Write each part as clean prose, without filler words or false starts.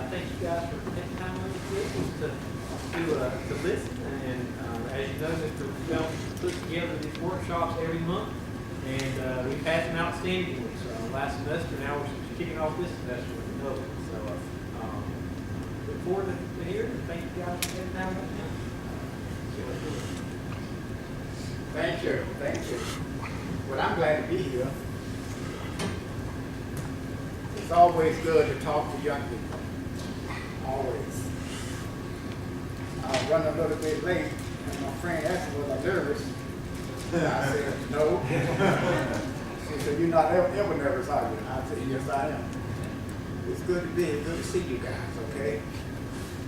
thank you guys for taking time on this week to listen. And as you know, Mr. Felton puts together these workshops every month, and we've had some outstanding ones last semester. Now we're kicking off this semester with another one. So look forward to hearing, and thank you guys for taking time right now. Thank you. Thank you. Well, I'm glad to be here. It's always good to talk to young people. Always. I was running a little bit late, and my friend asked me, was I nervous? I said, no. She said, you're not ever nervous, are you? I said, yes, I am. It's good to be here. Good to see you guys, okay?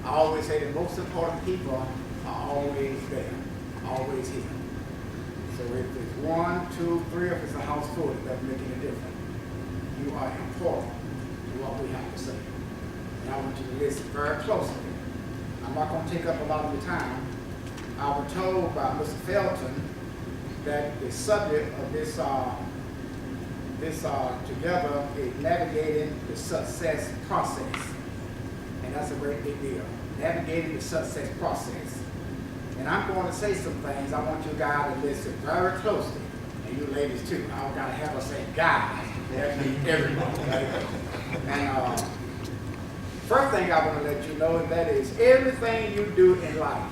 I always say the most important people are always there, always here. So if it's 1, 2, 3, if it's a house full, it doesn't make any difference. You are important to what we have to say. And I want you to listen very closely. I'm not going to take up a lot of your time. I was told by Mr. Felton that the subject of this together is navigating the success process. And that's a very big deal. Navigating the success process. And I'm going to say some things. I want you guys to listen very closely. And you ladies too. I don't got to have us say guys. That means everyone. Okay? And first thing I want to let you know is that is everything you do in life,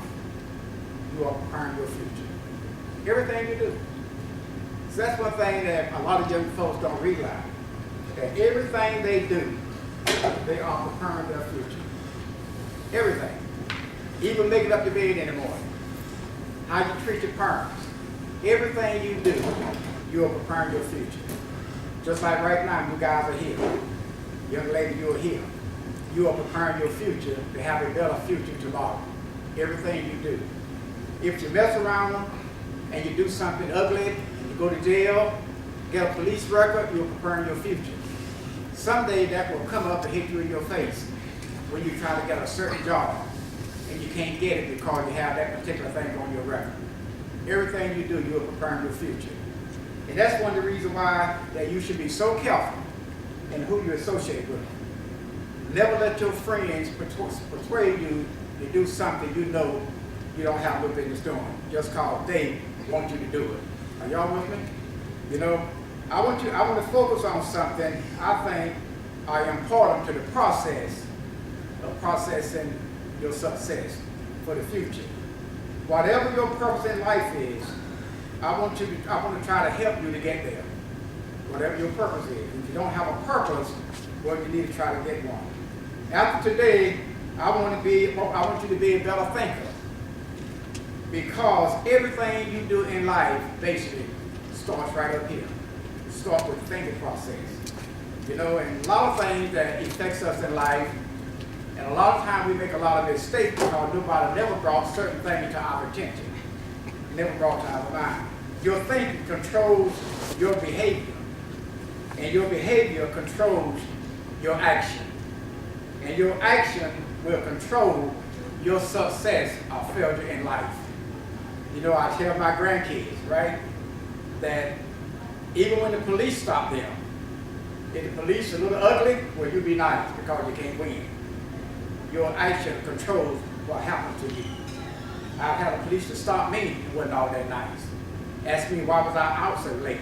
you are preparing your future. Everything you do. So that's one thing that a lot of young folks don't realize. That everything they do, they are preparing their future. Everything. Even making up your bed in the morning. How you treat your parents. Everything you do, you are preparing your future. Just like right now, you guys are here. Young lady, you are here. You are preparing your future to have a better future tomorrow. Everything you do. If you mess around them and you do something ugly, you go to jail, get a police record, you're preparing your future. Someday that will come up and hit you in your face when you try to get a certain job and you can't get it because you have that particular thing on your record. Everything you do, you're preparing your future. And that's one of the reasons why that you should be so careful in who you associate with. Never let your friends persuade you to do something you know you don't have no business doing, just because they want you to do it. Are y'all with me? You know, I want to focus on something I think are important to the process of processing your success for the future. Whatever your purpose in life is, I want to try to help you to get there. Whatever your purpose is. If you don't have a purpose, well, you need to try to get one. After today, I want you to be a better thinker. Because everything you do in life basically starts right up here. Start with the thinking process. You know, and a lot of things that affects us in life, and a lot of times we make a lot of mistakes because nobody never brought certain things to our attention. Never brought to our mind. Your thinking controls your behavior. And your behavior controls your action. And your action will control your success or failure in life. You know, I tell my grandkids, right, that even when the police stop them, if the police are a little ugly, well, you be nice because you can't win. Your action controls what happens to you. I've had a police to stop me who wasn't all that nice. Asked me why was I out so late.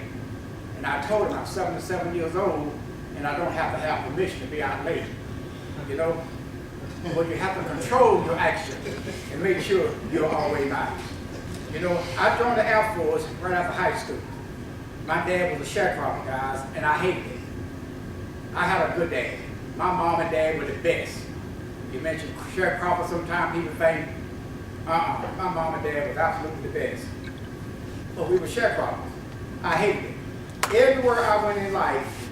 And I told him I'm 77 years old and I don't have to have permission to be out late. You know? But you have to control your action and make sure you're always nice. You know, I joined the Air Force right after high school. My dad was a sharecropper, guys, and I hated it. I had a good dad. My mom and dad were the best. You mentioned sharecropper, sometimes people think, my mom and dad was absolutely the best. But we were sharecroppers. I hated it. Everywhere I went in life,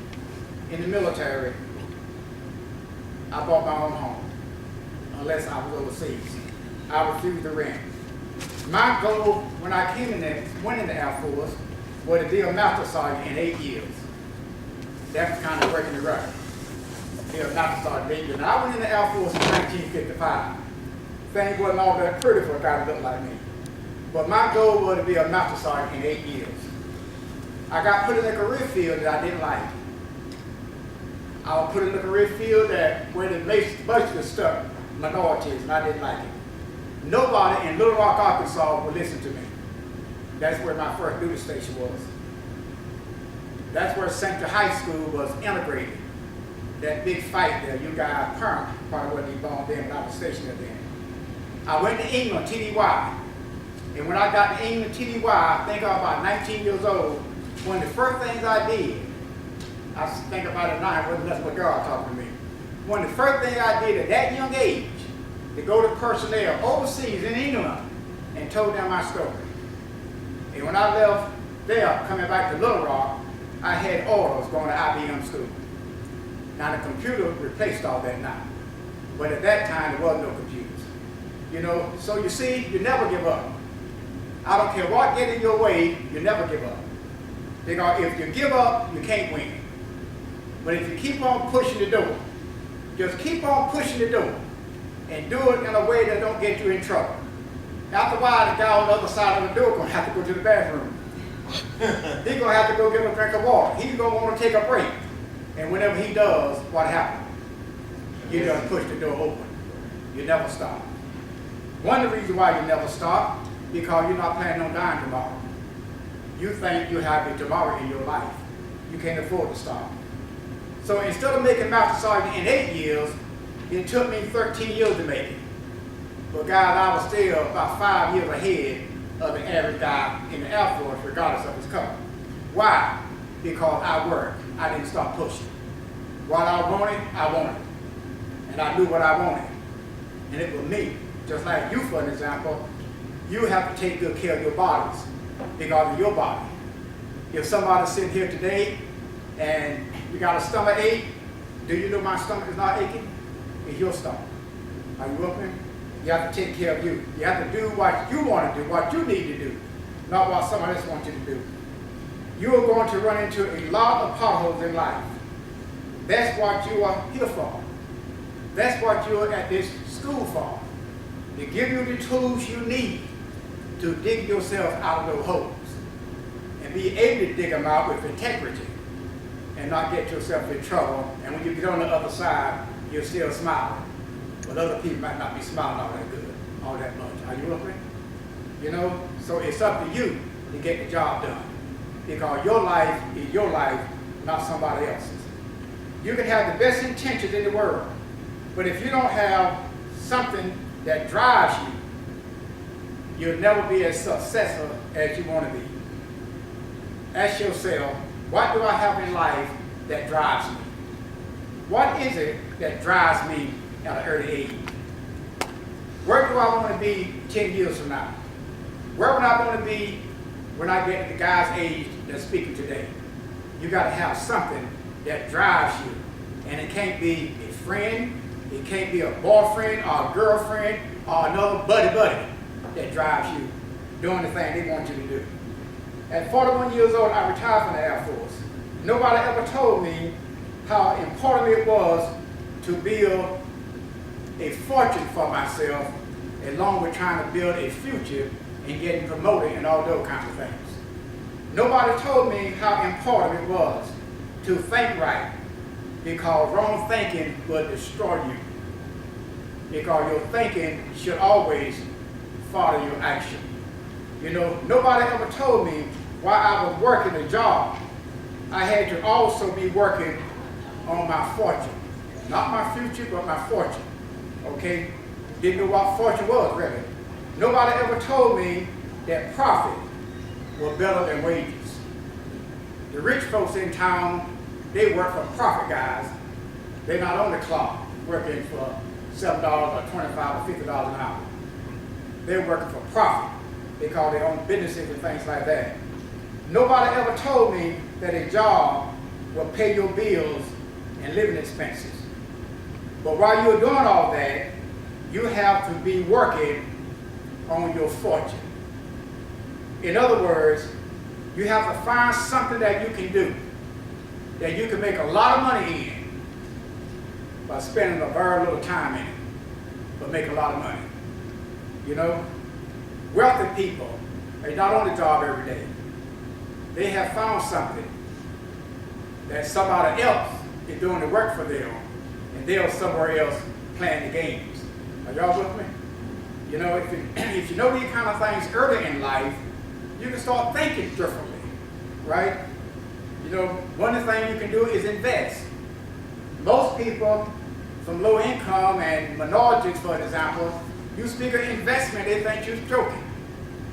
in the military, I bought my own home, unless I was overseas. I refused to rent. My goal when I went in the Air Force was to be a master sergeant in 8 years. That was kind of breaking the record. Be a master sergeant in 8 years. Now, I went in the Air Force in 1955. Things wasn't all that pretty for a guy that looked like me. But my goal was to be a master sergeant in 8 years. I got put in a career field that I didn't like. I would put a little red field that where the budget was stuck, minorities, and I didn't like it. Nobody in Little Rock, Arkansas would listen to me. That's where my first duty station was. That's where Central High School was integrated. That big fight there, you guys, parents probably wasn't even born then, but I was stationed there then. I went to England, TDY. And when I got to England, TDY, I think I was about 19 years old. One of the first things I did, I think about it now, it wasn't nothing but girl talking to me. One of the first things I did at that young age, to go to personnel overseas in England and told them my story. And when I left there, coming back to Little Rock, I had orders going to IBM school. Now the computer replaced all that now. But at that time, there was no computers. You know, so you see, you never give up. I don't care what gets in your way, you never give up. Because if you give up, you can't win. But if you keep on pushing the door, just keep on pushing the door and do it in a way that don't get you in trouble. After a while, the guy on the other side of the door is going to have to go to the bathroom. He's going to have to go get a drink of water. He's going to want to take a break. And whenever he does, what happens? You just push the door open. You never stop. One of the reasons why you never stop, because you're not planning on dying tomorrow. You think you have a tomorrow in your life. You can't afford to stop. So instead of making Master Sergeant in 8 years, it took me 13 years to make it. But guys, I was still about 5 years ahead of the average guy in the Air Force, regardless of his color. Why? Because I worked. I didn't stop pushing. What I wanted, I wanted. And I knew what I wanted. And it was me. Just like you, for an example, you have to take good care of your bodies because of your body. If somebody's sitting here today and you got a stomach ache, do you know my stomach is not aching? It's your stomach. Are you with me? You have to take care of you. You have to do what you want to do, what you need to do, not what someone else wants you to do. You are going to run into a lot of potholes in life. That's what you are here for. That's what you are at this school for. To give you the tools you need to dig yourself out of those holes and be able to dig them out with integrity and not get yourself in trouble. And when you get on the other side, you're still smiling. But other people might not be smiling all that good, all that much. Are you with me? You know, so it's up to you to get the job done. Because your life is your life, not somebody else's. You can have the best intentions in the world, but if you don't have something that drives you, you'll never be as successful as you want to be. Ask yourself, what do I have in life that drives me? What is it that drives me at an early age? Where do I want to be 10 years from now? Where would I want to be when I get to the guy's age that's speaking today? You got to have something that drives you. And it can't be a friend, it can't be a boyfriend or a girlfriend or another buddy that drives you doing the thing they want you to do. At 41 years old, I retired from the Air Force. Nobody ever told me how important it was to build a fortune for myself, along with trying to build a future and getting promoted and all those kinds of things. Nobody told me how important it was to think right, because wrong thinking will destroy you. Because your thinking should always follow your action. You know, nobody ever told me while I was working a job, I had to also be working on my fortune. Not my future, but my fortune. Okay? Didn't know what fortune was, really. Nobody ever told me that profit was better than wages. The rich folks in town, they work for profit guys. They're not on the clock working for $7 or $25 or $50 an hour. They're working for profit because they own businesses and things like that. Nobody ever told me that a job will pay your bills and living expenses. But while you're doing all that, you have to be working on your fortune. In other words, you have to find something that you can do, that you can make a lot of money in by spending a very little time in it, but make a lot of money. You know, wealthy people are not on the job every day. They have found something that somebody else is doing the work for them, and they're somewhere else playing the games. Are y'all with me? You know, if you know these kind of things early in life, you can start thinking differently, right? You know, one of the things you can do is invest. Most people from low income and minorities, for example, you speak of investment, they think you're joking.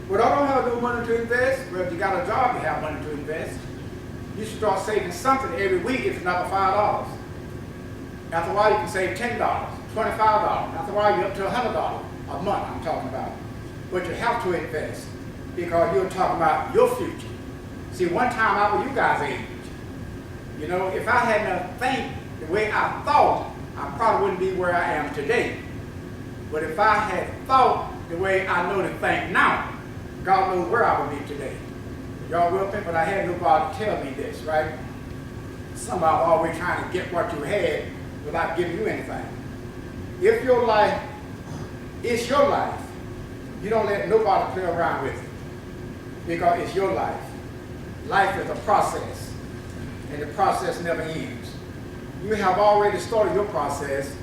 Well, I don't have no money to invest. Well, if you got a job, you have money to invest. You should start saving something every week, if it's not $5. After a while, you can save $10, $25. After a while, you're up to $100 a month, I'm talking about. But you have to invest because you're talking about your future. See, one time I was you guys' age. You know, if I hadn't think the way I thought, I probably wouldn't be where I am today. But if I had thought the way I know to think now, God knows where I would be today. Y'all will think, but I had nobody to tell me this, right? Somebody always trying to get what you had without giving you anything. If your life is your life, you don't let nobody play around with it because it's your life. Life is a process, and the process never ends. You have already started your process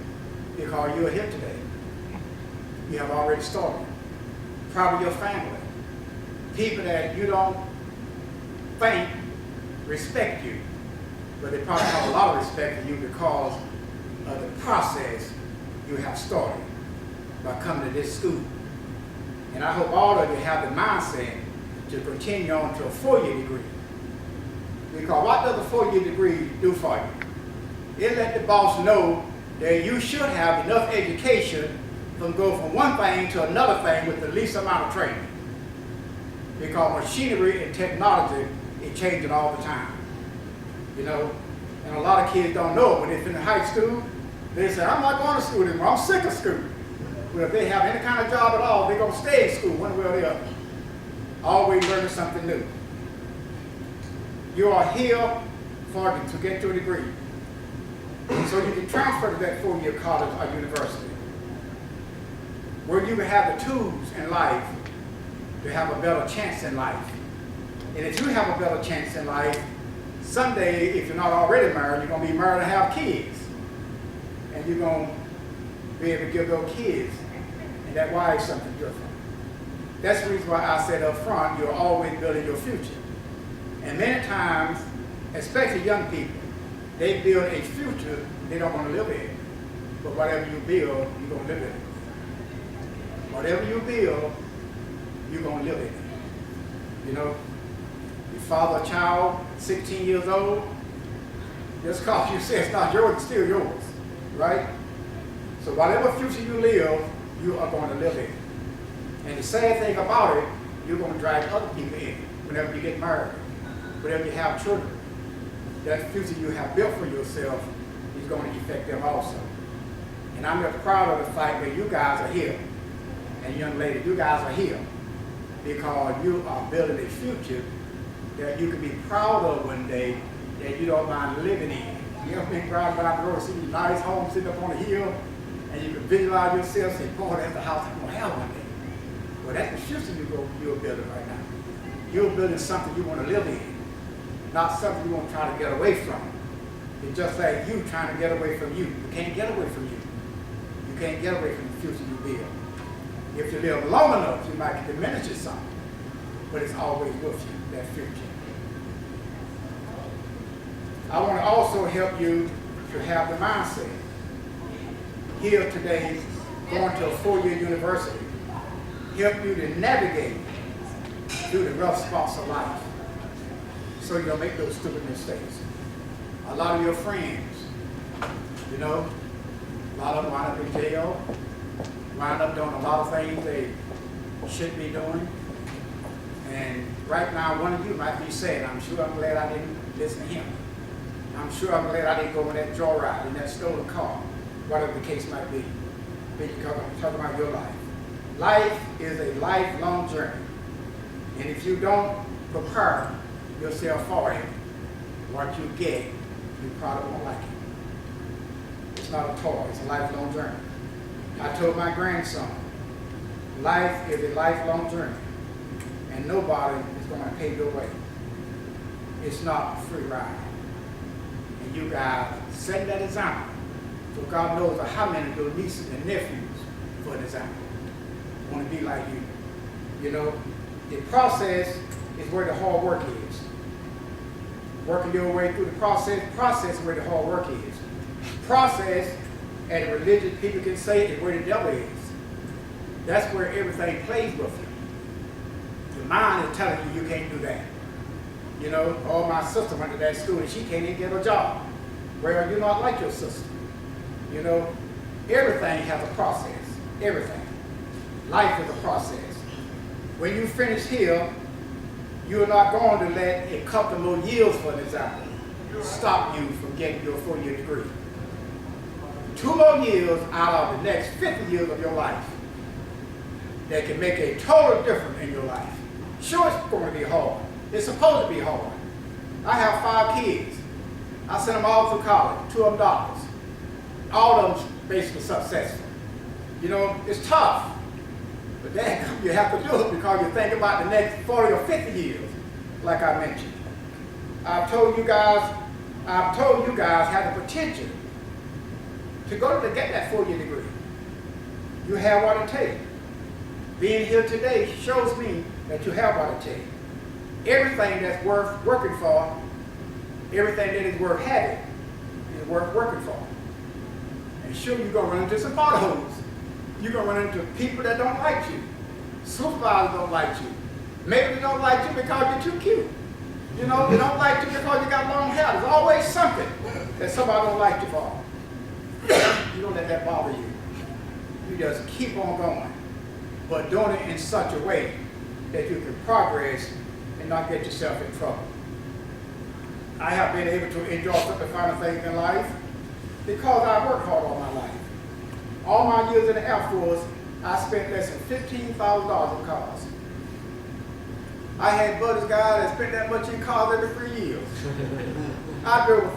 because you're here today. You have already started. Probably your family. People that you don't think respect you, but they probably have a lot of respect for you because of the process you have started by coming to this school. And I hope all of you have the mindset to continue on to a 4-year degree. Because what does a 4-year degree do for you? It let the boss know that you should have enough education to go from one thing to another thing with the least amount of training. Because machinery and technology is changing all the time. You know, and a lot of kids don't know it. When they're in high school, they say, I'm not going to school anymore, I'm sick of school. But if they have any kind of job at all, they're going to stay in school one way or the other. Always learning something new. You are here to get your degree. So you can transfer to that 4-year college or university, where you can have the tools in life to have a better chance in life. And if you have a better chance in life, someday, if you're not already married, you're going to be married and have kids. And you're going to be able to give those kids and that wife something different. That's the reason why I said up front, you're always building your future. And many times, especially young people, they build a future they don't want to live in. But whatever you build, you're going to live in it. Whatever you build, you're going to live in it. You know, you father a child, 16 years old, just because you say it's not yours, it's still yours, right? So whatever future you live, you are going to live in. And the sad thing about it, you're going to drag other people in whenever you get married, whenever you have children. That future you have built for yourself is going to affect them also. And I'm just proud of the fact that you guys are here. And young lady, you guys are here because you are building a future that you can be proud of one day that you don't mind living in. You ever been driving down the road, see these nice homes sitting up on a hill, and you can visualize yourself saying, boy, that's the house I'm going to have one day. Well, that's the future you're building right now. You're building something you want to live in, not something you want to try to get away from. It's just like you trying to get away from you. You can't get away from you. You can't get away from the future you build. If you live long enough, you might diminish it some, but it's always with you, that future. I want to also help you to have the mindset. Here today, going to a 4-year university, help you to navigate through the rough spots of life so you don't make those stupid mistakes. A lot of your friends, you know, a lot of them wind up in jail, wind up doing a lot of things they shouldn't be doing. And right now, one of you might be saying, I'm sure I'm glad I didn't listen to him. I'm sure I'm glad I didn't go in that joyride, in that stolen car, whatever the case might be. Because I'm talking about your life. Life is a lifelong journey. And if you don't prepare yourself for it, what you get, you probably won't like it. It's not a toy, it's a lifelong journey. I told my grandson, life is a lifelong journey, and nobody is going to pay your way. It's not a free ride. And and you guys set that example. So God knows how many of your nieces and nephews, for an example, want to be like you. You know, the process is where the hard work is. Working your way through the process is where the hard work is. Process, as religious people can say, is where the devil is. That's where everything plays with you. The mind is telling you you can't do that. You know, oh, my sister went to that school and she can't even get a job. Well, you're not like your sister. You know, everything has a process. Everything. Life is a process. When you finish here, you're not going to let a couple more years, for example, stop you from getting your 4-year degree. 2 more years out of the next 50 years of your life that can make a total difference in your life. Sure, it's going to be hard. It's supposed to be hard. I have 5 kids. I sent them all through college, 2 of them doctors. All of them basically successful. You know, it's tough. But then you have to do it because you think about the next 40 or 50 years, like I mentioned. I've told you guys have the potential to go to get that 4-year degree. You have what it takes. Being here today shows me that you have what it takes. Everything that's worth working for, everything that is worth having, is worth working for. And sure, you're going to run into some potholes. You're going to run into people that don't like you. Supervisors don't like you. Maybe they don't like you because you're too cute. You know, they don't like you because you got long hair. There's always something that somebody don't like you for. You don't let that bother you. You just keep on going, but doing it in such a way that you can progress and not get yourself in trouble. I have been able to enjoy some of the finer things in life because I worked hard all my life. All my years in the Air Force, I spent less than $15,000 in cars. I had buddies, guys, that spent that much in cars every 3 years. I drove a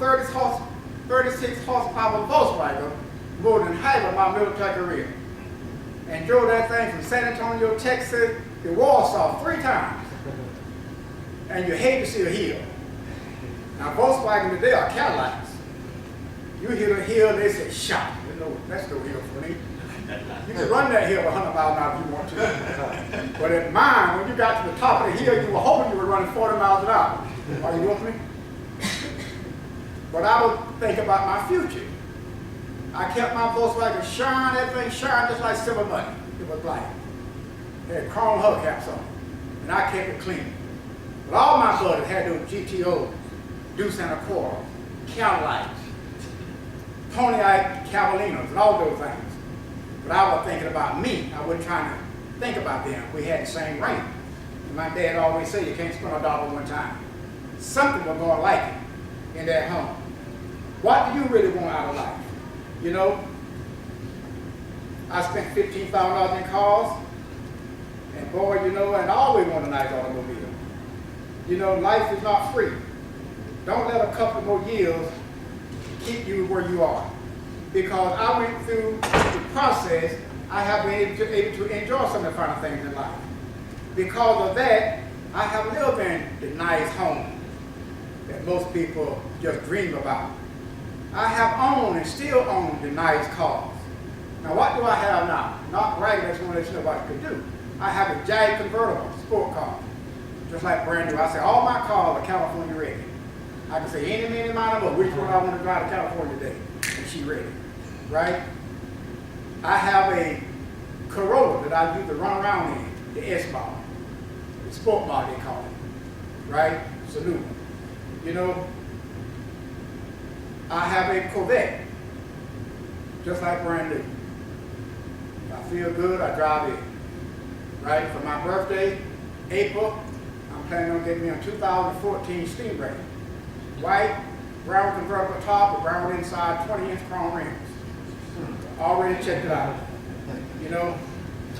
36 horsepower Volkswagen more than half of my military career. And drove that thing from San Antonio, Texas to Warsaw 3 times. And you hate to see a hill. Now Volkswagen today are Cadillacs. You hit a hill, they say, shot. That's no hill for me. You can run that hill 100 miles an hour if you want to. But at mine, when you got to the top of the hill, you were hoping you were running 40 miles an hour. Are you with me? But I would think about my future. I kept my Volkswagen shine, everything shine just like silver money. It was black. It had chrome hubcaps on it. And I kept it clean. But all my buddies had those GTOs, Deuce and a Quarter, Cadillacs, Pontiac Cavalinos, and all those things. But I was thinking about me. I wasn't trying to think about them. We had the same rank. And my dad always said, you can't spend $1 one time. Something was going like it in that home. What do you really want out of life? You know, I spent $15,000 in cars. And boy, you know, and I always want a nice automobile. You know, life is not free. Don't let a couple more years keep you where you are. Because I went through the process, I have been able to enjoy some of the finer things in life. Because of that, I have lived in the nice home that most people just dream about. I have owned and still own the nice cars. Now what do I have now? Not bragging, I just want to let you know what I could do. I have a Jag convertible, sport car. Just like brand new. I say all my cars are California ready. I can say any, many, amount of which one I want to drive to California today. And she ready. Right? I have a Corolla that I used to run around in, the S-Model. The sport model they call it. Right? Salute. You know, I have a Corvette. Just like brand new. If I feel good, I drive it. Right? For my birthday, April, I'm planning on getting me a 2014 Stingray. White, brown convertible top, with brown inside, 20-inch chrome rims. Already checked it out. You know,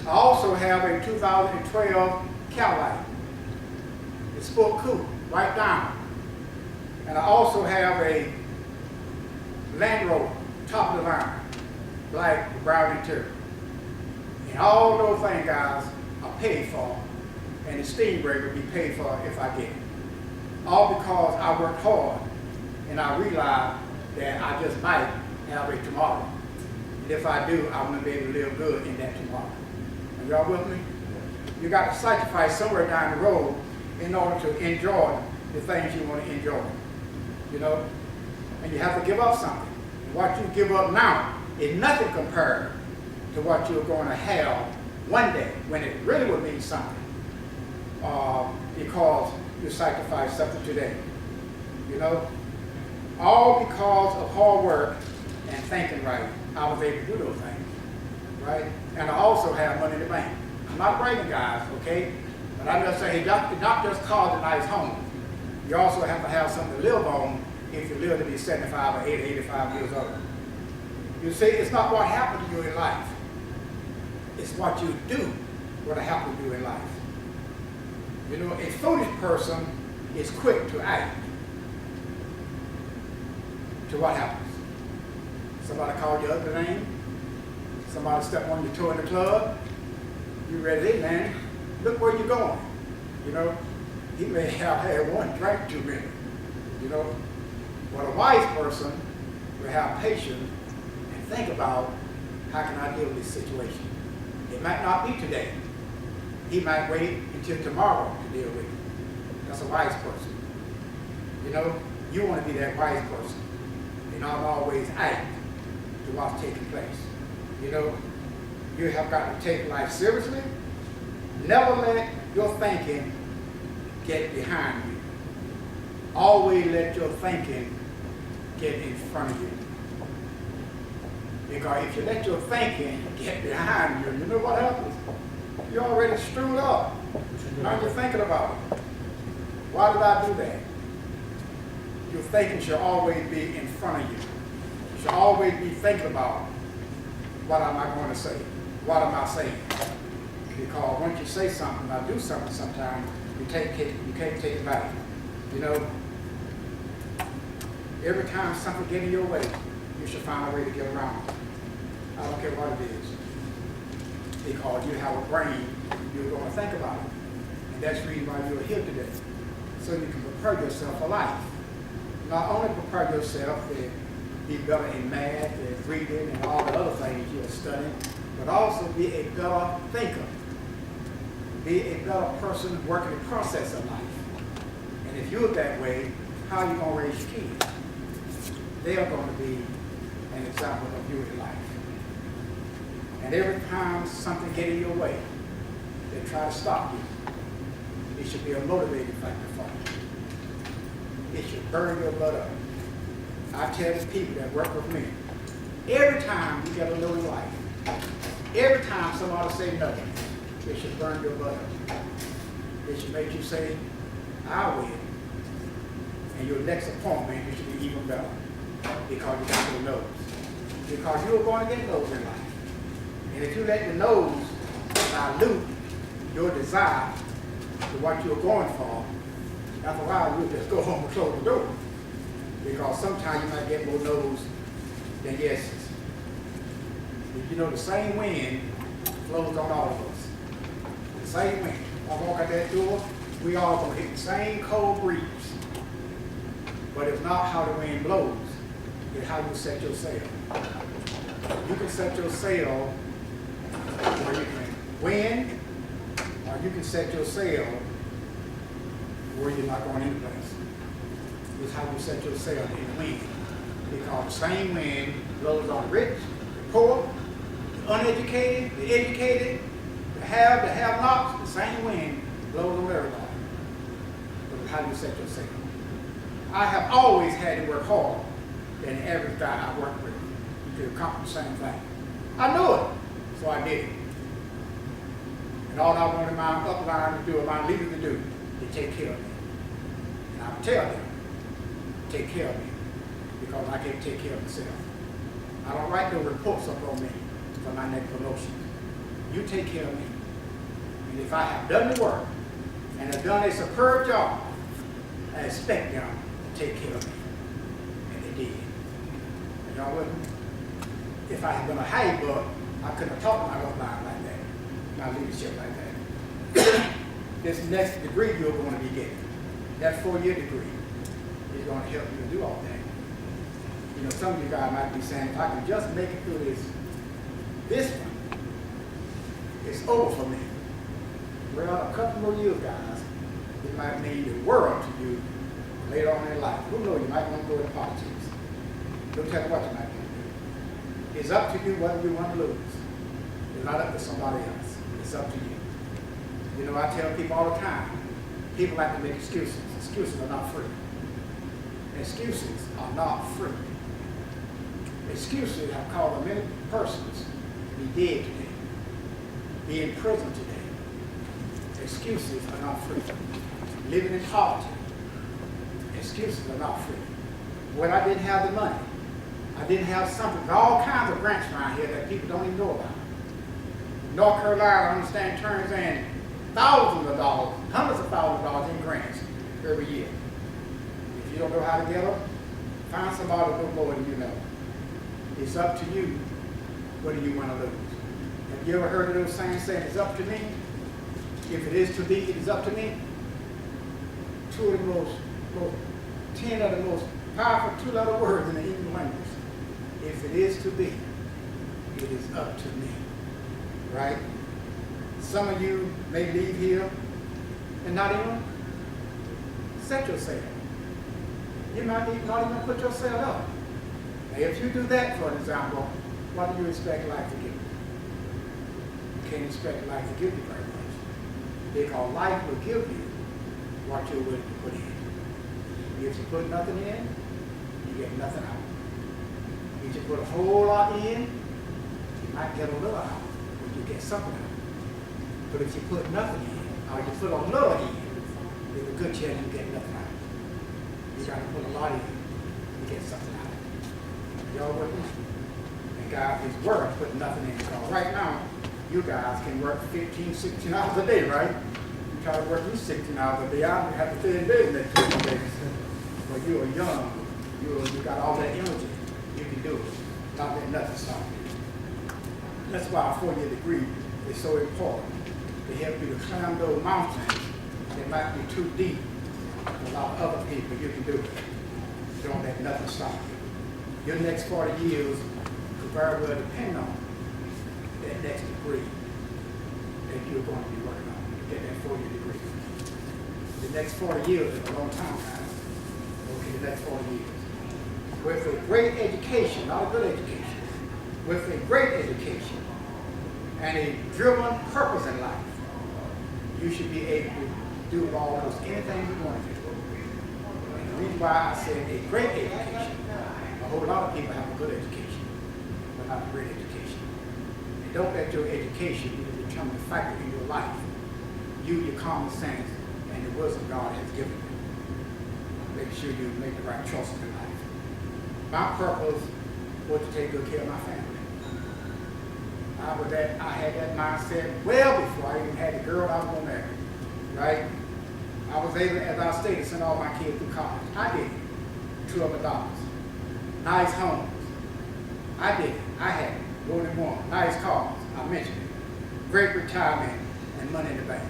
I also have a 2012 Cadillac. It's sport coupe, right down. And I also have a Land Rover, top of the line, black with brown interior. And all those things, guys, are paid for, and the Stingray will be paid for if I get it. All because I worked hard and I realized that I just might have a tomorrow. And if I do, I want to be able to live good in that tomorrow. Are y'all with me? You got to sacrifice somewhere down the road in order to enjoy the things you want to enjoy. You know? And you have to give up something. And what you give up now is nothing compared to what you're going to have one day when it really will mean something. Because you sacrifice something today. You know? All because of hard work and thinking right, I was able to do those things. Right? And I also have money in the bank. I'm not bragging, guys, okay? But I'm just saying, not just cause a nice home. You also have to have something to live on if you live to be 75 or 80, 85 years old. You see, it's not what happened to you in life. It's what you do what happened to you in life. You know, a foolish person is quick to act to what happens. Somebody called you ugly name. Somebody stepped on your toe in the club. You ready, hey man, look where you're going. You know, he may have had one drink too many. You know, but a wise person will have patience and think about how can I deal with this situation. It might not be today. He might wait until tomorrow to deal with it. That's a wise person. You know, you want to be that wise person and not always act to what's taking place. You know, you have got to take life seriously. Never let your thinking get behind you. Always let your thinking get in front of you. Because if you let your thinking get behind you, you know what happens? You're already screwed up. Now you're thinking about it. Why did I do that? Your thinking should always be in front of you. You should always be thinking about what am I going to say? What am I saying? Because once you say something or do something sometimes, you can't take it back. You know, every time something gets in your way, you should find a way to get around it. I don't care what it is. Because you have a brain, you're going to think about it. And that's the reason why you're here today. So you can prepare yourself for life. Not only prepare yourself to be better in math and reading and all the other things you're studying, but also be a better thinker. Be a better person working the process of life. And if you're that way, how are you going to raise your kids? They are going to be an example of you in life. And every time something gets in your way, they try to stop you. It should be a motivating factor for you. It should burn your blood up. I tell the people that work with me, every time you get a little life, every time somebody say nothing, it should burn your blood up. It should make you say, I'll win. And your next appointment, it should be even better. Because you got your nose. Because you're going to get those in life. And if you let the nose dilute your desire to what you're going for, after a while you'll just go home and close the door. Because sometimes you might get more no's than yeses. You know, the same wind flows on all of us. The same wind. I walk out that door, we all gonna hit the same cold breeze. But it's not how the wind blows, it's how you set your sail. You can set your sail where you can win, or you can set your sail where you're not going any place. It's how you set your sail in the wind. Because the same wind blows on the rich, the poor, the uneducated, the educated, the have-nots, the same wind blows on everybody. But it's how you set your sail. I have always had to work harder than the average guy I work with to accomplish the same thing. I knew it, so I did it. And all I wanted my upline to do, or my leader to do, is take care of me. And I would tell them, take care of me, because I can't take care of myself. I don't write no reports up on me for my next promotion. You take care of me. And if I have done the work, and have done a superb job, I expect them to take care of me. And they did. And y'all with me? If I had been a high buck, I couldn't have taught my upline like that, my leadership like that. This next degree you're going to be getting, that 4-year degree, is going to help you to do all that. You know, some of you guys might be saying, if I can just make it through this one, it's over for me. Well, a couple more years, guys, it might mean the world to you later on in life. Who knows, you might want to go into politics. Don't tell you what you might want to do. It's up to you whether you want to lose. It's not up to somebody else. It's up to you. You know, I tell people all the time, people like to make excuses. Excuses are not free. Excuses are not free. Excuses have caused many persons to be dead today, be in prison today. Excuses are not free. Living in poverty. Excuses are not free. When I didn't have the money, I didn't have something. There are all kinds of grants around here that people don't even know about. North Carolina, I understand, turns in thousands of dollars, hundreds of thousands of dollars in grants every year. If you don't know how to get them, find somebody who knows more than you know. It's up to you whether you want to lose. Have you ever heard of those sayings saying, it's up to me? If it is to be, it is up to me. 10 of the most powerful two-letter words in the English language. If it is to be, it is up to me. Right? Some of you may leave here and not even set yourself. You might not even put yourself up. Now, if you do that, for example, what do you expect life to give you? You can't expect life to give you very much. Because life will give you what you're willing to put in. If you put nothing in, you get nothing out. If you put a whole lot in, you might get a little out, but you get something out. But if you put nothing in, or you put a little in, there's a good chance you get nothing out. You got to put a lot in, you get something out. Y'all with me? And God is worth putting nothing in. Because right now, you guys can work 15, 16 hours a day, right? You try to work these 16 hours a day, I don't have to stay in bed next 2 days. But you are young, you got all that energy, you can do it. Not let nothing stop you. That's why a 4-year degree is so important, to help you to climb those mountains that might be too deep for a lot of other people. You can do it. Don't let nothing stop you. Your next 40 years could very well depend on that next degree that you're going to be working on to get that 4-year degree. The next 40 years is a long time, guys. Okay, the next 40 years. With a great education, not a good education, with a great education and a driven purpose in life, you should be able to do almost anything you want to do. And the reason why I said a great education, a whole lot of people have a good education, but not a great education. And don't let your education be the determining factor in your life. Use your common sense and the wisdom God has given you. Make sure you make the right choices in life. My purpose was to take good care of my family. I had that mindset well before I even had the girl I was going to marry. Right? I was able, as I stated, to send all my kids through college. I did it. $200. Nice homes. I did it. I had it. More than one. Nice cars. I mentioned it. Great retirement and money in the bank.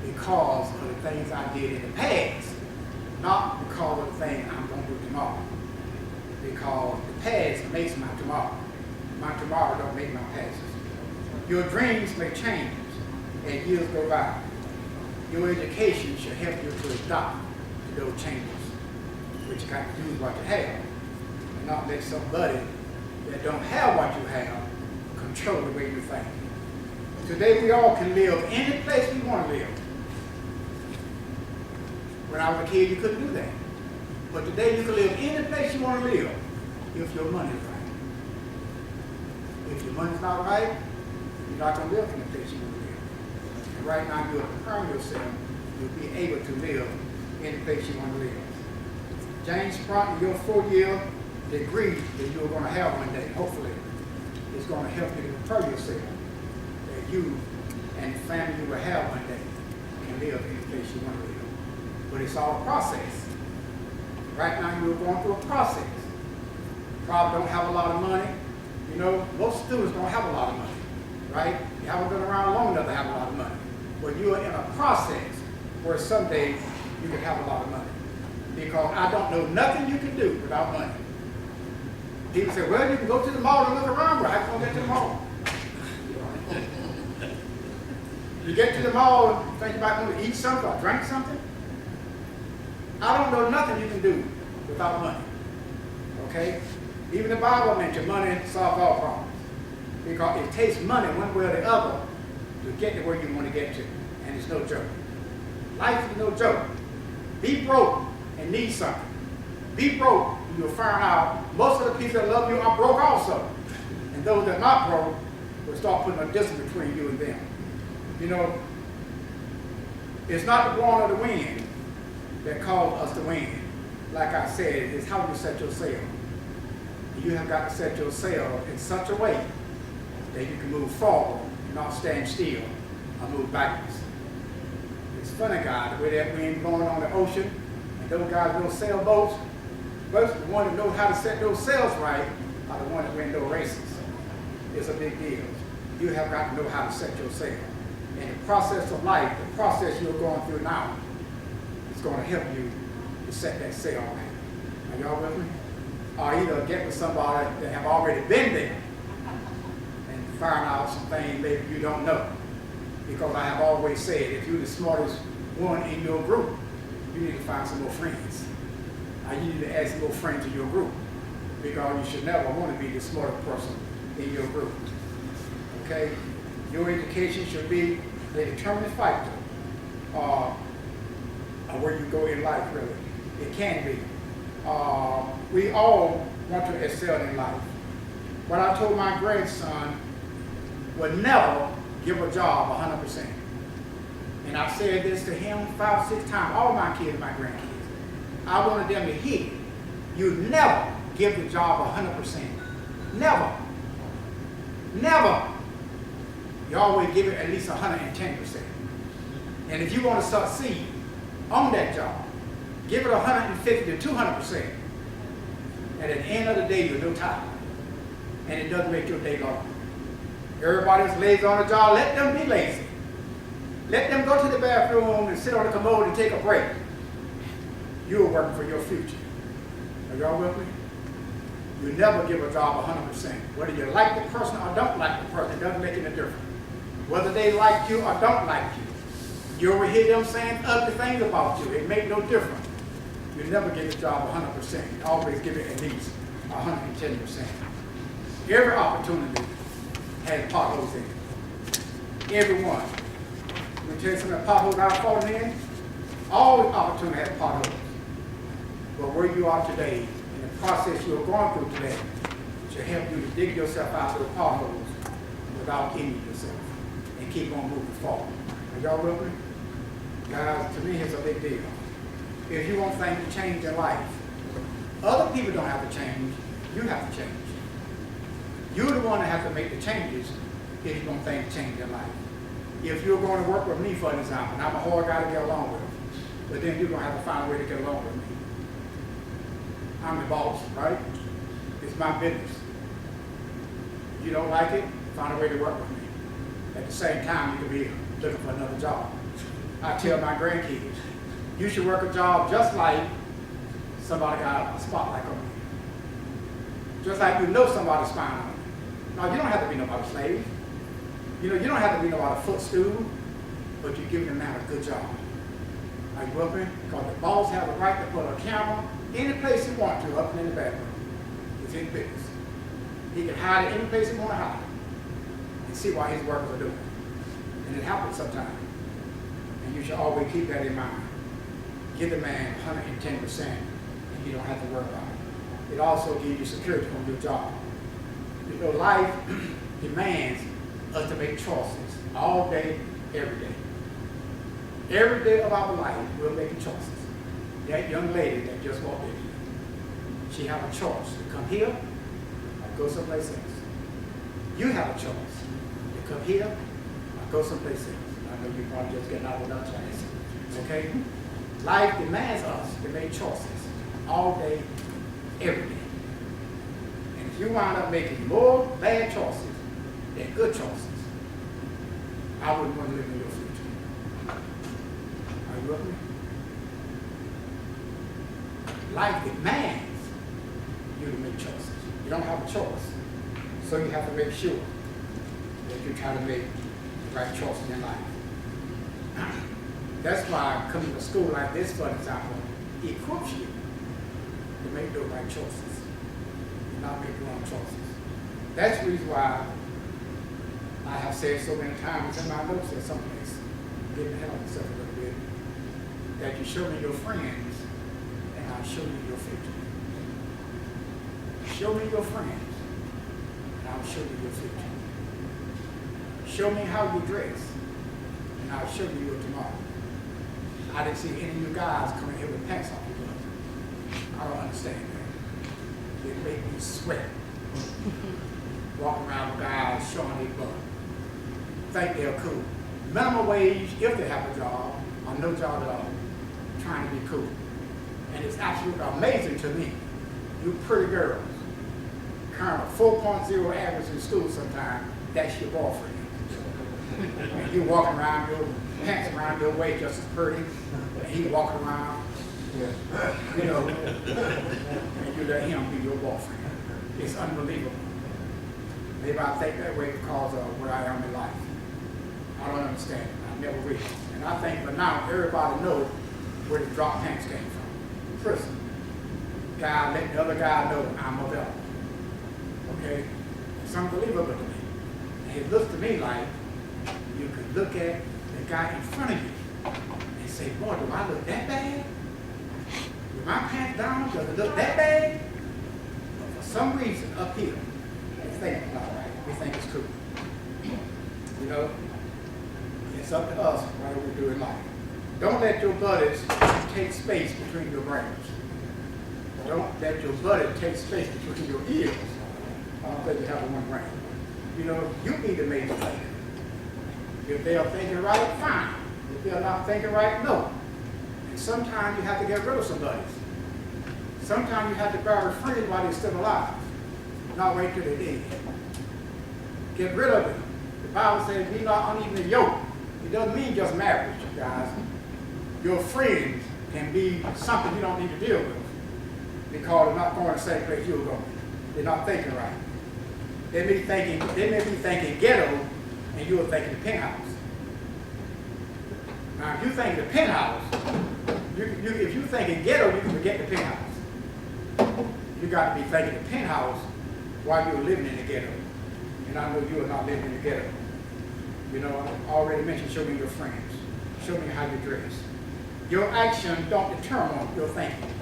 Because of the things I did in the past. Not because of the things I'm going to do tomorrow. Because the past makes my tomorrow. My tomorrow don't make my past. Your dreams may change as years go by. Your education should help you to adapt to those changes, which you got to use what you have, and not let somebody that don't have what you have control the way you think. Today we all can live any place we want to live. When I was a kid, you couldn't do that. But today you can live any place you want to live if your money is right. If your money's not right, you're not going to live in the place you want to live. And right now you're preparing yourself, you'll be able to live in the place you want to live. James Broughton, your 4-year degree that you're going to have one day, hopefully, is going to help you to prepare yourself that you and the family you will have one day can live in the place you want to live. But it's all a process. Right now you're going through a process. Probably don't have a lot of money. You know, most students don't have a lot of money, right? You haven't been around long enough to have a lot of money. But you are in a process where someday you can have a lot of money. Because I don't know nothing you can do without money. People say, well, you can go to the mall and look around, but how you gonna get to the mall? You get to the mall and think about going to eat something or drink something. I don't know nothing you can do without money. Okay? Even the Bible mentioned money solves all problems. Because it takes money one way or the other to get to where you want to get to. And it's no joke. Life is no joke. Be broke and need something. Be broke and you'll find out most of the people that love you are broke also. And those that are not broke will start putting a distance between you and them. You know, it's not the blowing of the wind that caused us to win. Like I said, it's how you set your sail. You have got to set your sail in such a way that you can move forward, not stand still, or move backwards. It's funny, guys, the way that wind blowing on the ocean, and those guys, those sailboats, most of the ones that know how to set those sails right are the ones that win those races. It's a big deal. You have got to know how to set your sail. And the process of life, the process you're going through now, is going to help you to set that sail right. Are y'all with me? Or either get with somebody that have already been there and find out some things maybe you don't know. Because I have always said, if you're the smartest one in your group, you need to find some more friends. You need to add some more friends in your group. Because you should never want to be the smartest person in your group. Okay? Your education should be the determining factor of where you go in life, really. It can be. We all want to excel in life. But I told my grandson would never give a job 100%. And I said this to him 5, 6 times, all my kids and my grandkids. I wanted them to hear, you never give the job 100%. Never. Never. You always give it at least 110%. And if you want to succeed on that job, give it 150 to 200%. And at the end of the day, you're no tired. And it doesn't make your day long. Everybody's lazy on the job, let them be lazy. Let them go to the bathroom and sit on the commode and take a break. You're working for your future. Are y'all with me? You never give a job 100%. Whether you like the person or don't like the person, it doesn't make any difference. Whether they like you or don't like you. You ever hear them saying ugly things about you, it makes no difference. You never give a job 100%. You always give it at least 110%. Every opportunity has potholes in it. Every one. Let me tell you some of the potholes I've fallen in. All opportunity has potholes. But where you are today, and the process you're going through today, should help you to dig yourself out of those potholes without injuring yourself and keep on moving forward. Are y'all with me? Guys, to me, it's a big deal. If you want things to change in life, other people don't have to change, you have to change. You're the one that has to make the changes if you want things to change in life. If you're going to work with me, for example, and I'm a hard guy to get along with, but then you're going to have to find a way to get along with me. I'm the boss, right? It's my business. You don't like it, find a way to work with me. At the same time, you could be looking for another job. I tell my grandkids, you should work a job just like somebody got a spotlight on you. Just like you know somebody's spying on you. Now, you don't have to be nobody's slave. You know, you don't have to be nobody's footstool, but you're giving the man a good job. Are you with me? Because the boss has the right to put a camera any place he wants to, up and in the bathroom. It's his business. He can hide it any place he wants to hide it and see what his workers are doing. And it happens sometimes. And you should always keep that in mind. Give the man 110%, and you don't have to worry about it. It also gives you security on your job. You know, life demands us to make choices all day, every day. Every day of our life, we're making choices. That young lady that just walked in here, she has a choice to come here or go someplace else. You have a choice to come here or go someplace else. I know you're probably just getting out without chance. Okay? Life demands us to make choices all day, every day. And if you wind up making more bad choices than good choices, I wouldn't want to live in your future. Are you with me? Life demands you to make choices. You don't have a choice. So you have to make sure that you try to make the right choice in your life. That's why coming to school like this, for example, equips you to make the right choices, and not make the wrong choices. That's the reason why I have said so many times in my notes at some place, getting ahead of myself a little bit, that you show me your friends, and I'll show you your future. Show me your friends, and I'll show you your future. Show me how you dress, and I'll show you your tomorrow. I didn't see any of you guys coming here with pants off your butt. I don't understand that. It made me sweat. Walking around with guys showing their butt. Think they're cool. Minimum wage, if they have a job, or no job at all, trying to be cool. And it's absolutely amazing to me. You pretty girls, kind of 4.0 average in school sometimes, that's your boyfriend. And you walking around your pants around your waist just as pretty, and he walking around, you know, and you let him be your boyfriend. It's unbelievable. Maybe I think that way because of where I am in life. I don't understand it. I never will. And I think, but now everybody knows where the drop pants came from. Prison. Guy let the other guy know I'm available. Okay? It's unbelievable to me. And it looks to me like you could look at the guy in front of you and say, boy, do I look that bad? With my pants down, does it look that bad? But for some reason, up here, we think it's not right. We think it's cool. You know? It's up to us what we do in life. Don't let your buddies take space between your brains. Don't let your buddy take space between your ears. I don't think you have one brain. You know, you be the major thinker. If they are thinking right, fine. If they're not thinking right, no. And sometimes you have to get rid of somebody. Sometimes you have to grab a friend while they're still alive. Not wait till they're dead. Get rid of them. The Bible says, be not unevenly yoked. It doesn't mean just marriage, guys. Your friends can be something you don't need to deal with because they're not going the same place you're going. They're not thinking right. They may be thinking ghetto, and you are thinking the penthouse. Now, if you think the penthouse, if you thinking ghetto, you can forget the penthouse. You got to be thinking the penthouse while you're living in the ghetto. And I know you are not living in the ghetto. You know, I already mentioned, show me your friends. Show me how you dress. Your action don't determine your thinking.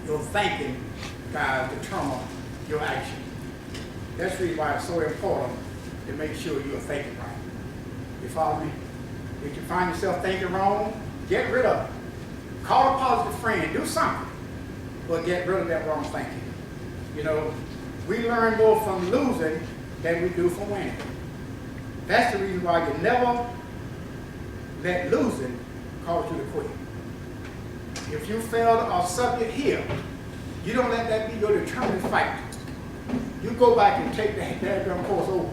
Your thinking, guys, determine your action. That's the reason why it's so important to make sure you're thinking right. You follow me? If you find yourself thinking wrong, get rid of it. Call a positive friend, do something, but get rid of that wrong thinking. You know, we learn more from losing than we do from winning. That's the reason why you never let losing cause you to quit. If you fail a subject here, you don't let that be your determined fight. You go back and take that daggone course over.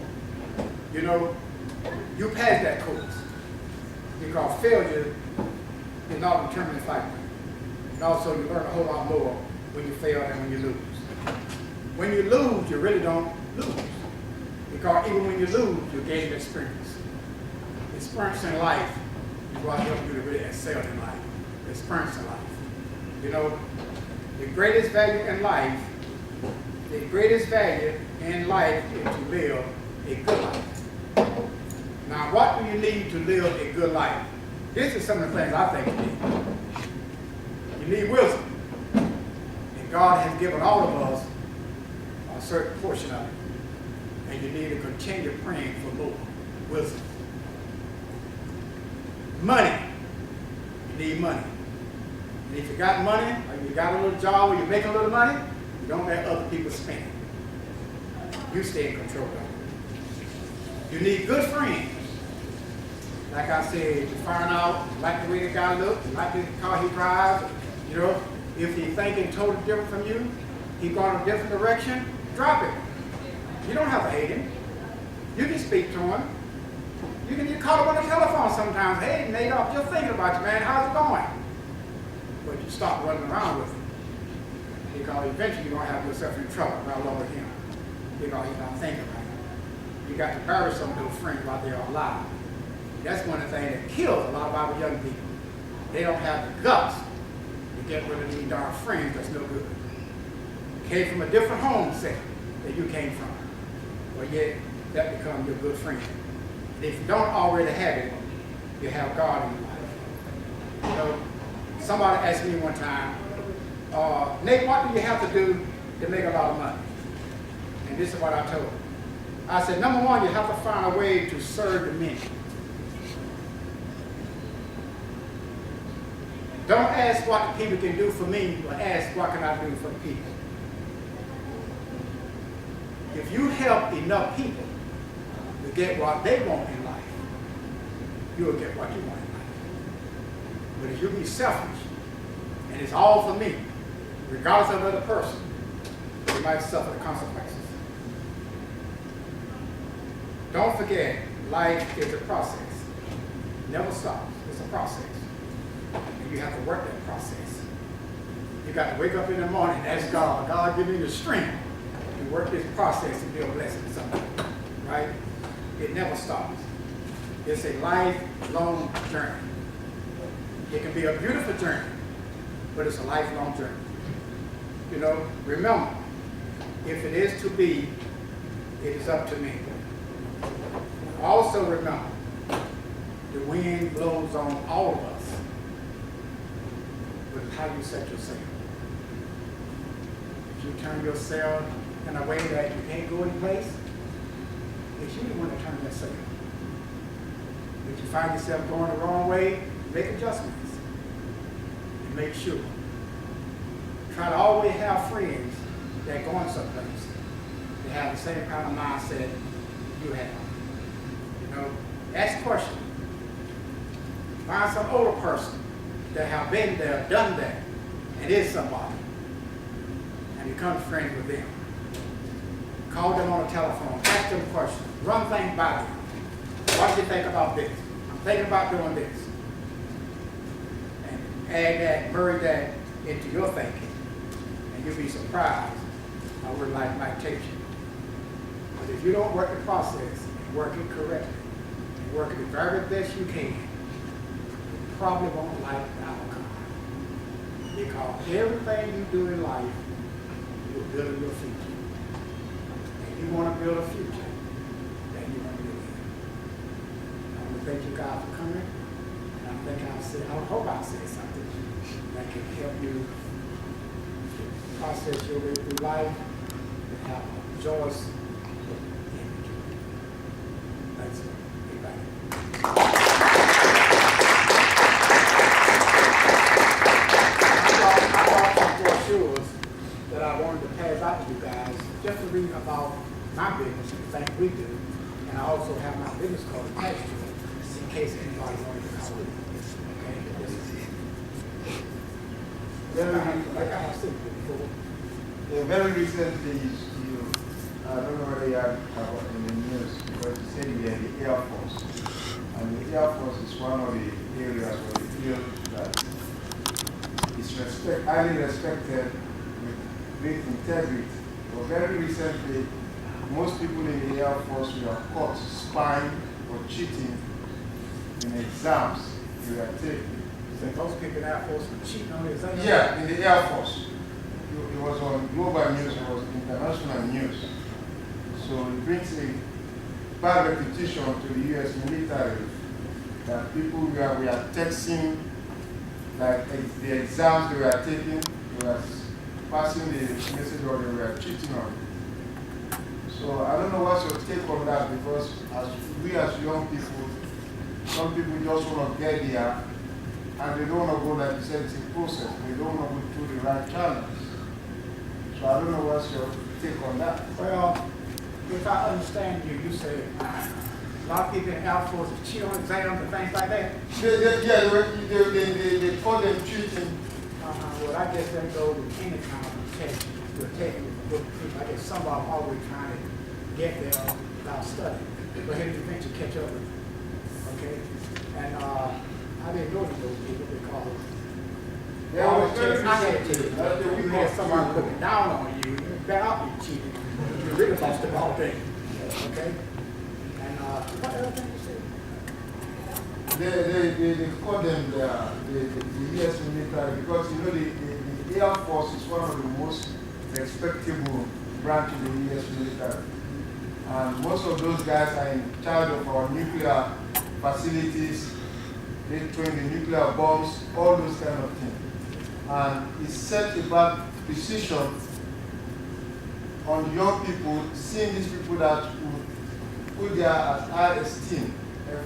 You know, you pass that course. Because failure is not a determined fight. And also you learn a whole lot more when you fail than when you lose. When you lose, you really don't lose. Because even when you lose, you gain experience. Experience in life is what helps you to really excel in life. Experience in life. You know, the greatest value in life is to live a good life. Now, what do you need to live a good life? This is some of the things I think you need. You need wisdom. And God has given all of us a certain portion of it. And you need to continue praying for more wisdom. Money. You need money. And if you got money, or you got a little job where you're making a little money, you don't let other people spend it. You stay in control of it. You need good friends. Like I said, you find out, like the way the guy looks, like the car he drives, you know, if he's thinking totally different from you, he's going a different direction, drop it. You don't have to hate him. You can speak to him. You can call him on the telephone sometimes. Hey, Nate, I'm just thinking about you, man. How's it going? But you stop running around with him. Because eventually you're going to have yourself in trouble right along with him. Because he's not thinking right. You got to bury some of those friends while they're alive. That's one of the things that kills a lot of our young people. They don't have the guts to get rid of these darn friends that's no good. Came from a different home set that you came from. But yet, that becomes your good friend. And if you don't already have it, you have God in your life. You know, somebody asked me one time, Nate, what do you have to do to make a lot of money? And this is what I told him. I said, number one, you have to find a way to serve the many. Don't ask what the people can do for me, but ask what can I do for the people. If you help enough people to get what they want in life, you will get what you want in life. But if you be selfish, and it's all for me, regardless of the other person, you might suffer the consequences. Don't forget, life is a process. It never stops. It's a process. And you have to work that process. You got to wake up in the morning and ask God, God, give me the strength to work this process and be a blessing to somebody. Right? It never stops. It's a lifelong journey. It can be a beautiful journey, but it's a lifelong journey. You know, remember, if it is to be, it is up to me. Also remember, the wind blows on all of us, but it's how you set your sail. If you turn your sail in a way that you can't go any place, it's you the one to turn that sail. If you find yourself going the wrong way, make adjustments and make sure. Try to always have friends that are going someplace. They have the same kind of mindset you have. You know, ask questions. Find some older person that have been there, done that, and is somebody, and become friends with them. Call them on the telephone, ask them questions, run things by them. What do you think about this? I'm thinking about doing this. And add that, merge that into your thinking, and you'll be surprised how where life might take you. But if you don't work the process and work it correctly, and work it the very best you can, you probably won't like the outcome. Because everything you do in life, you're building your future. And you want to build a future that you want to live in. I want to thank you, God, for coming. And I hope I said something that can help you process your way through life and have a joyous end. Thanks, everybody. I brought some brochures that I wanted to pass out to you guys just to read about my business and the things we do. And I also have my business card attached to it in case anybody wanted to call it. Okay? Like I have said before. Very recently, I don't know whether you have in the news, because you said you were in the Air Force. And the Air Force is one of the areas where they feel that it's highly respected with great integrity. But very recently, most people in the Air Force were caught spying or cheating in exams they were taking. So those people in the Air Force were cheating on the exam? Yeah, in the Air Force. It was on global news, it was international news. So it brings a bad reputation to the U.S. military that people we are texting, like the exams they were taking, they were passing the message or they were cheating on it. So I don't know what's your take on that, because as young people, some people just want to get there and they don't want to go, like you said, it's a process. They don't want to go through the right channels. So I don't know what's your take on that. Well, if I understand you, you said a lot of people in the Air Force cheat on exams and things like that. They call them cheating. Well, I guess that goes with any kind of test. You're taking it. I guess some of them always trying to get there without studying. But then you eventually catch up with them. Okay? And I didn't know those people because Yeah, I was very I had receptive. to. You had somebody looking down on you, you better not be cheating. You really lost the ball game. Okay? And what other thing you said? They call them the US military because you know the Air Force is one of the most respectable branch of the US military. And most of those guys are in charge of our nuclear facilities. They train the nuclear bombs, all those kind of things. And it set a bad precision on young people, seeing these people that would put their high esteem.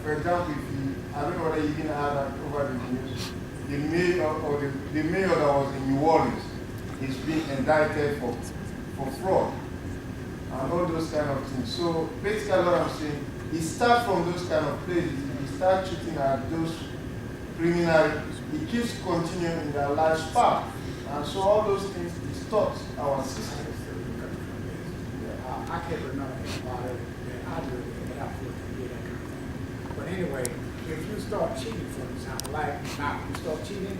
For example, if you, I don't know whether you can add that over the news, the mayor that was in New Orleans is being indicted for fraud and all those kind of things. So basically what I'm saying, it starts from those kind of places. You start shooting at those criminals, it keeps continuing in their lifespan. And so all those things distort our system. I can't remember anybody that I knew that I would get that kind of thing. But anyway, if you start cheating, for example, like now you start cheating,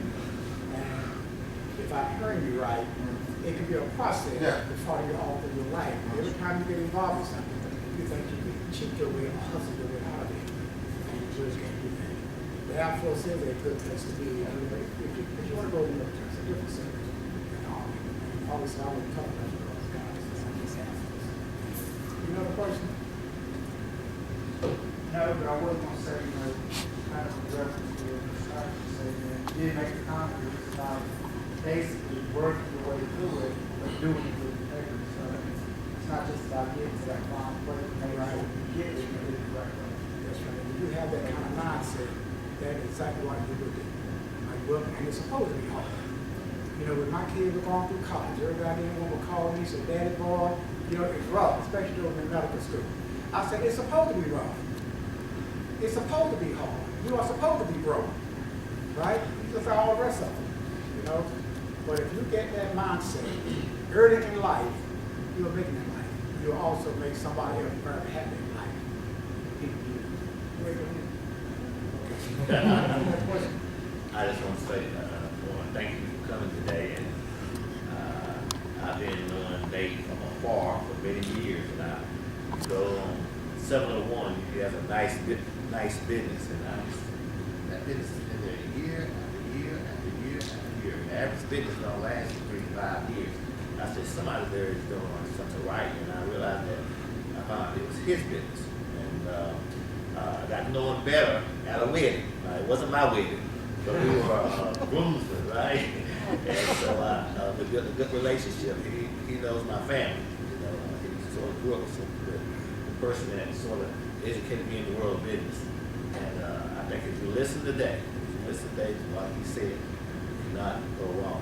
and if I'm hearing you right, it can be a process before you all through your life. Every time you get involved in something, you think you can cheat your way or hustle your way out of it, and you just can't do that. The Air Force is a good place to be. If you want to go to the military, it's a different service. Obviously, I would talk about those guys. You know the person? No, but I was going to say, you know, kind of a reference to what Mr. Hodges said, that you did make the comment that it's about basically working your way through it, but doing it with integrity. So it's not just about getting to that final place, make sure you get it, you get it the right way. That's right. If you have that kind of mindset, that's exactly what you would do. Like, well, and it's supposed to be hard. You know, when my kids were going through college, everybody in one would call me and say, Daddy, boy, you know, it's rough, especially over in medical school. I said, it's supposed to be rough. It's supposed to be hard. You are supposed to be broke, right? Just like all the rest of them, you know? But if you get that mindset early in life, you'll make it in life. You'll also make somebody else very happy in life. I just want to say, thank you for coming today. And I've been knowing Nate from afar for many years now. You go on 701, he has a nice business, and that business has been there year after year after year after year. The average business don't last 3 to 5 years. I said, somebody there is doing something right, and I realized that it was his business. And I got to know him better at a wedding. It wasn't my wedding, but we were groomsmen, right? And so the good relationship. He knows my family. You know, he sort of grew up with the person that sort of educated me in the world of business. And I think if you listen today to what he said, you cannot go wrong.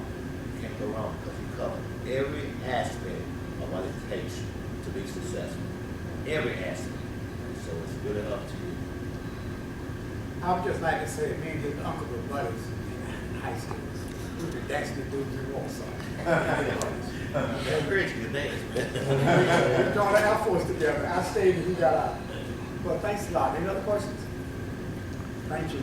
You can't go wrong because he covered every aspect of what it takes to be successful. Every aspect. So it's really up to you. I would just like to say, me and his uncle were buddies in high school. We were actually dudes in Warsaw. That's great, good names, man. We joined the Air Force together. I stayed and he got out. Well, thanks a lot. Any other questions? Thank you.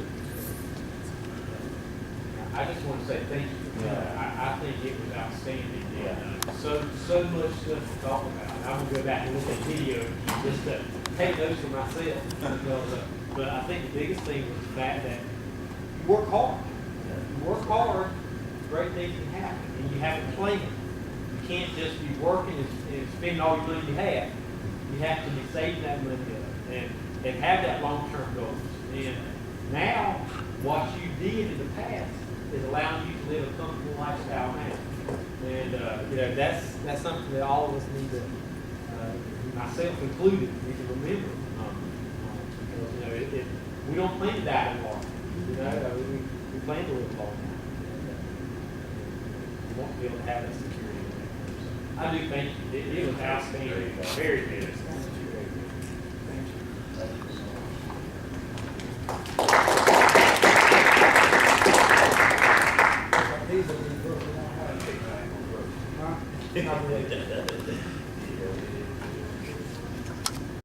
I just want to say thank you. I think it was outstanding. So much stuff to talk about. I'm going to go back and look at video just to take notes for myself. Because, but I think the biggest thing was the fact that you work hard. You work hard, great things can happen. And you have a plan. You can't just be working and spending all your money you have. You have to be saving that money up and have that long-term goals. And now, what you did in the past is allowing you to live a comfortable lifestyle now. And you know, that's something that all of us need to, myself included, need to remember. Because you know, we don't plan to die tomorrow. You know, we plan to live long now. We want to be able to have that security. So I do thank you. It was outstanding. Very good. These are the books we don't have to take back on books. Huh?